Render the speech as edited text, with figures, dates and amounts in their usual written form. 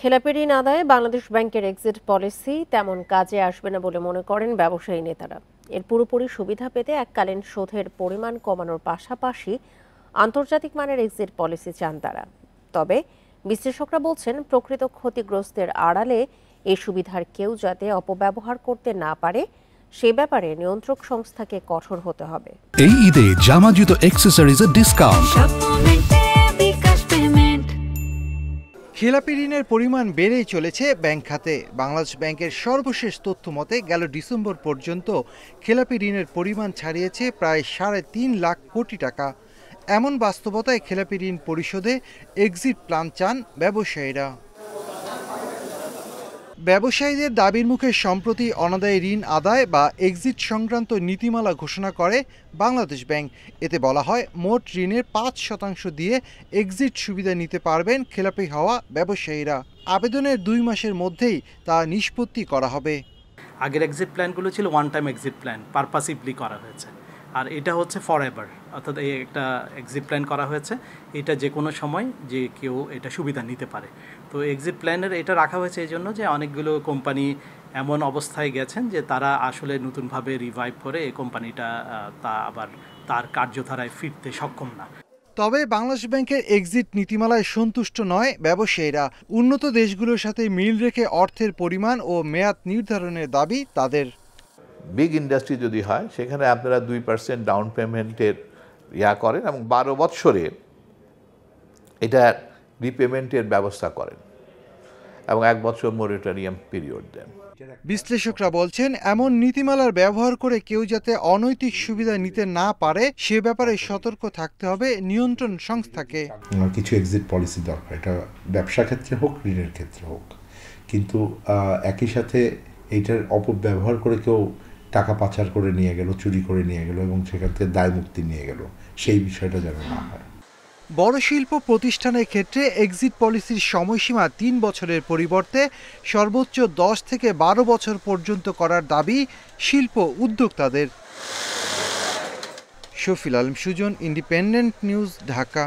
খেলাপি ঋণ আদায়ে বাংলাদেশ ব্যাংকের এক্সিট পলিসি তেমন কাজে আসবে না বলে মনে করেন ব্যবসায়ী নেতারা। এর পুরোপুরি সুবিধা পেতে এককালীন শোধের পরিমাণ কমানোর পাশাপাশি আন্তর্জাতিক মানের এক্সিট পলিসি চান তারা। তবে বিশ্লেষকরা বলছেন, প্রকৃত ক্ষতিগ্রস্তের আড়ালে এই সুবিধার কেউ যাতে অপব্যবহার করতে না পারে সে ব্যাপারে নিয়ন্ত্রক সংস্থাকে কঠোর হতে হবে। এই ঈদে জামা জুতো অ্যাক্সেসরিজের ডিসকাউন্ট। খেলাপি ঋণের পরিমাণ বেড়েই চলেছে ব্যাংক খাতে। বাংলাদেশ ব্যাংকের সর্বশেষ তথ্য মতে গেল ডিসেম্বর পর্যন্ত খেলাপি ঋণের পরিমাণ ছাড়িয়েছে প্রায় 3.5 লাখ কোটি টাকা। এমন বাস্তবতায় খেলাপি ঋণ পরিশোধে এক্সিট প্ল্যান চান ব্যবসায়ীরা। ব্যবসায়ীদের দাবির মুখে সম্প্রতি অনাদায়ী ঋণ আদায় বা এক্সিট সংক্রান্ত নীতিমালা ঘোষণা করে বাংলাদেশ ব্যাংক। এতে বলা হয়, মোট ঋণের 5% দিয়ে এক্সিট সুবিধা নিতে পারবেন খেলাপি হওয়া ব্যবসায়ীরা। আবেদনের 2 মাসের মধ্যেই তা নিষ্পত্তি করা হবে। আগের এক্সিট প্ল্যানগুলো ছিল ওয়ান টাইম এক্সিট প্ল্যান, পারপাসিভলি করা হয়েছে, আর এটা হচ্ছে ফর এভার, অর্থাৎ এই একটা এক্সিট প্ল্যান করা হয়েছে, এটা যে কোনো সময় যে কেউ এটা সুবিধা নিতে পারে। তো এক্সিট প্ল্যানের এটা রাখা হয়েছে এই জন্য যে অনেকগুলো কোম্পানি এমন অবস্থায় গেছেন যে তারা আসলে নতুনভাবে রিভাইভ করে এই কোম্পানিটা তা আবার তার কার্যধারায় ফিরতে সক্ষম না। তবে বাংলাদেশ ব্যাংকের এক্সিট নীতিমালায় সন্তুষ্ট নয় ব্যবসায়ীরা। উন্নত দেশগুলোর সাথে মিল রেখে অর্থের পরিমাণ ও মেয়াদ নির্ধারণের দাবি তাদের। বিগ ইন্ডাস্ট্রি যদি হয় সেখানে আপনারা 2% ডাউন পেমেন্টের করেন এবং 12 বৎসরে এটা রিপেমেন্টের ব্যবস্থা করেন এবং 1 বছর মোরেটোরিয়াম পিরিয়ড দেন। বিশ্লেষকরা বলছেন, এমন নীতিমালার ব্যবহার করে কেউ যাতে অনৈতিক সুবিধা নিতে না পারে সে ব্যাপারে সতর্ক থাকতে হবে নিয়ন্ত্রণ সংস্থাকে। কিছু এক্সিট পলিসি দরকার, এটা ব্যবসা ক্ষেত্রে হোক, ঋণের ক্ষেত্রে হোক, কিন্তু একই সাথে এইটার অপব্যবহার করে কেউ টাকা পাচার করে নিয়ে গেল, চুরি করে নিয়ে গেল এবং সেখান থেকে দায় মুক্তি নিয়ে গেল, সেই বিষয়টা যেন না হয়। বড় শিল্প প্রতিষ্ঠানের ক্ষেত্রে এক্সিট পলিসির সময়সীমা 3 বছরের পরিবর্তে সর্বোচ্চ 10 থেকে 12 বছর পর্যন্ত করার দাবি শিল্প উদ্যোক্তাদের। Shafil Alam Sujan, independent news, Dhaka.